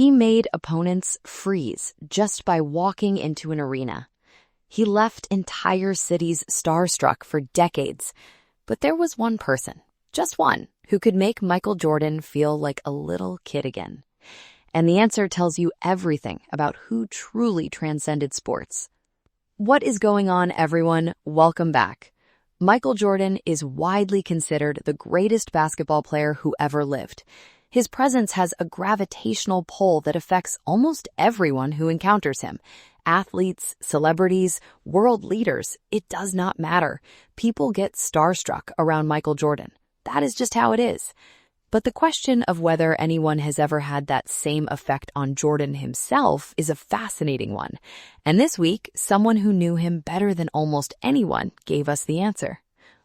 He made opponents freeze just by walking into an arena. He left entire cities starstruck for decades. But there was one person, just one, who could make Michael Jordan feel like a little kid again. And the answer tells you everything about who truly transcended sports. What is going on, everyone? Welcome back. Michael Jordan is widely considered the greatest basketball player who ever lived. His presence has a gravitational pull that affects almost everyone who encounters him. Athletes, celebrities, world leaders, it does not matter. People get starstruck around Michael Jordan. That is just how it is. But the question of whether anyone has ever had that same effect on Jordan himself is a fascinating one. And this week, someone who knew him better than almost anyone gave us the answer.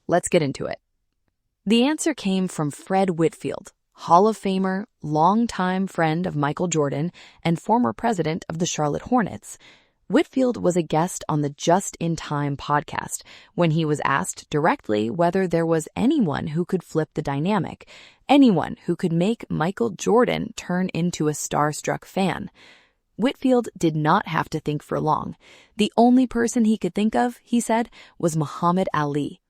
Let's get into it. The answer came from Fred Whitfield, Hall of Famer, longtime friend of Michael Jordan, and former president of the Charlotte Hornets. Whitfield was a guest on the Just in Time podcast when he was asked directly whether there was anyone who could flip the dynamic, anyone who could make Michael Jordan turn into a starstruck fan. Whitfield did not have to think for long. The only person he could think of, he said, was Muhammad Ali.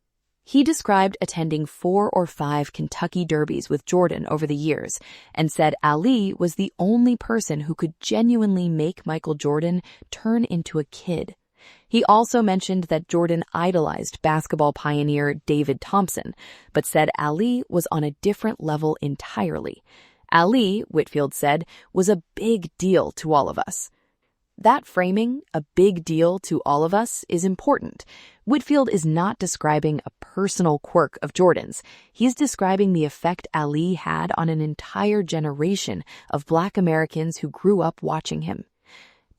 He described attending 4 or 5 Kentucky Derbies with Jordan over the years and said Ali was the only person who could genuinely make Michael Jordan turn into a kid. He also mentioned that Jordan idolized basketball pioneer David Thompson, but said Ali was on a different level entirely. Ali, Whitfield said, was a big deal to all of us. That framing, a big deal to all of us, is important. Whitfield is not describing a personal quirk of Jordan's. He's describing the effect Ali had on an entire generation of Black Americans who grew up watching him.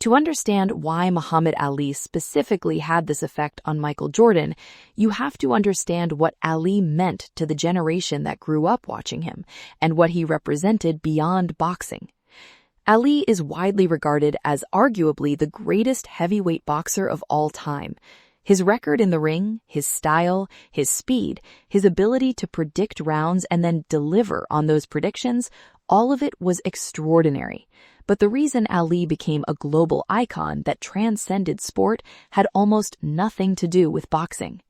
To understand why Muhammad Ali specifically had this effect on Michael Jordan, you have to understand what Ali meant to the generation that grew up watching him and what he represented beyond boxing. Ali is widely regarded as arguably the greatest heavyweight boxer of all time. His record in the ring, his style, his speed, his ability to predict rounds and then deliver on those predictions, all of it was extraordinary. But the reason Ali became a global icon that transcended sport had almost nothing to do with boxing.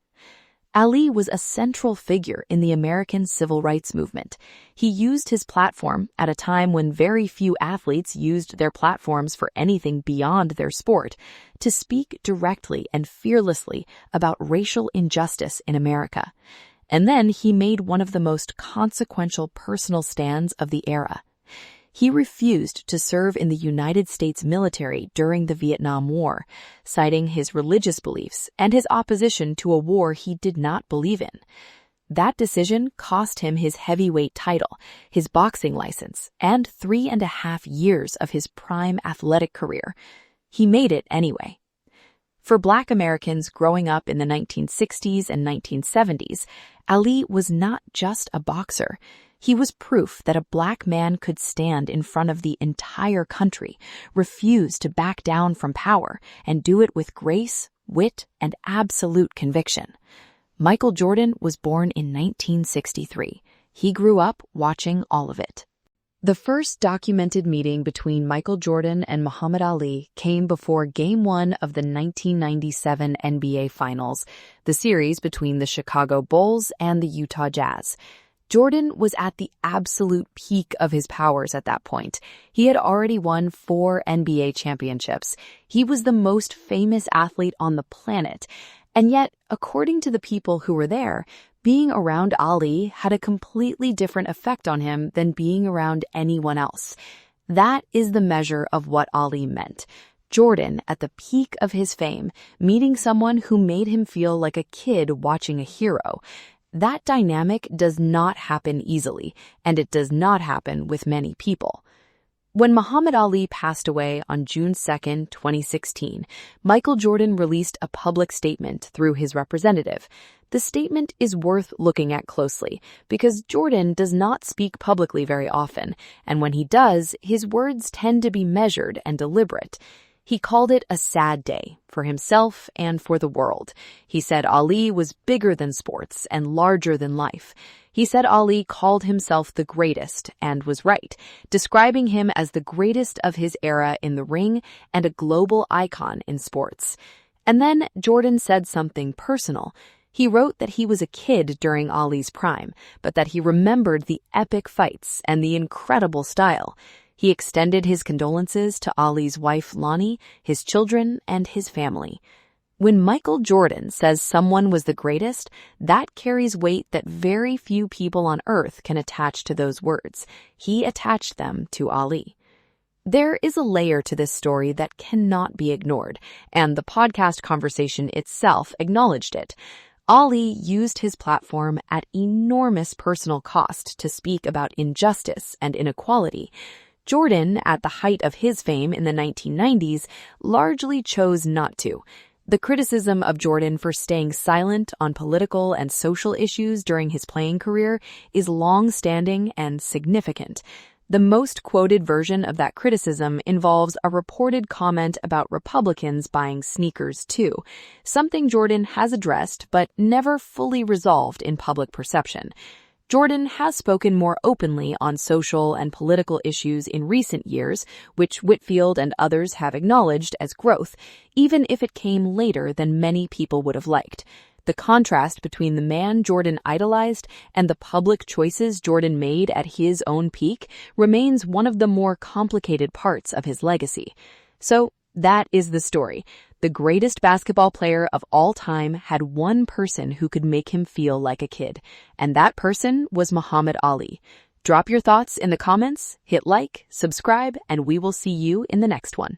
Ali was a central figure in the American civil rights movement. He used his platform at a time when very few athletes used their platforms for anything beyond their sport to speak directly and fearlessly about racial injustice in America. And then he made one of the most consequential personal stands of the era. He refused to serve in the United States military during the Vietnam War, citing his religious beliefs and his opposition to a war he did not believe in. That decision cost him his heavyweight title, his boxing license, and 3.5 years of his prime athletic career. He made it anyway. For Black Americans growing up in the 1960s and 1970s, Ali was not just a boxer. He was proof that a Black man could stand in front of the entire country, refuse to back down from power, and do it with grace, wit, and absolute conviction. Michael Jordan was born in 1963. He grew up watching all of it. The first documented meeting between Michael Jordan and Muhammad Ali came before Game 1 of the 1997 NBA Finals, the series between the Chicago Bulls and the Utah Jazz. Jordan was at the absolute peak of his powers at that point. He had already won 4 NBA championships. He was the most famous athlete on the planet. And yet, according to the people who were there, being around Ali had a completely different effect on him than being around anyone else. That is the measure of what Ali meant. Jordan, at the peak of his fame, meeting someone who made him feel like a kid watching a hero. That dynamic does not happen easily, and it does not happen with many people. When Muhammad Ali passed away on June 2, 2016, Michael Jordan released a public statement through his representative. The statement is worth looking at closely because Jordan does not speak publicly very often, and when he does, his words tend to be measured and deliberate. He called it a sad day for himself and for the world. He said Ali was bigger than sports and larger than life. He said Ali called himself the greatest and was right, describing him as the greatest of his era in the ring and a global icon in sports. And then Jordan said something personal. He wrote that he was a kid during Ali's prime, but that he remembered the epic fights and the incredible style. He extended his condolences to Ali's wife Lonnie, his children, and his family. When Michael Jordan says someone was the greatest, that carries weight that very few people on earth can attach to those words. He attached them to Ali. There is a layer to this story that cannot be ignored, and the podcast conversation itself acknowledged it. Ali used his platform at enormous personal cost to speak about injustice and inequality. Jordan, at the height of his fame in the 1990s, largely chose not to. The criticism of Jordan for staying silent on political and social issues during his playing career is long-standing and significant. The most quoted version of that criticism involves a reported comment about Republicans buying sneakers too, something Jordan has addressed but never fully resolved in public perception. Jordan has spoken more openly on social and political issues in recent years, which Whitfield and others have acknowledged as growth, even if it came later than many people would have liked. The contrast between the man Jordan idolized and the public choices Jordan made at his own peak remains one of the more complicated parts of his legacy. So that is the story. The greatest basketball player of all time had one person who could make him feel like a kid, and that person was Muhammad Ali. Drop your thoughts in the comments, hit like, subscribe, and we will see you in the next one.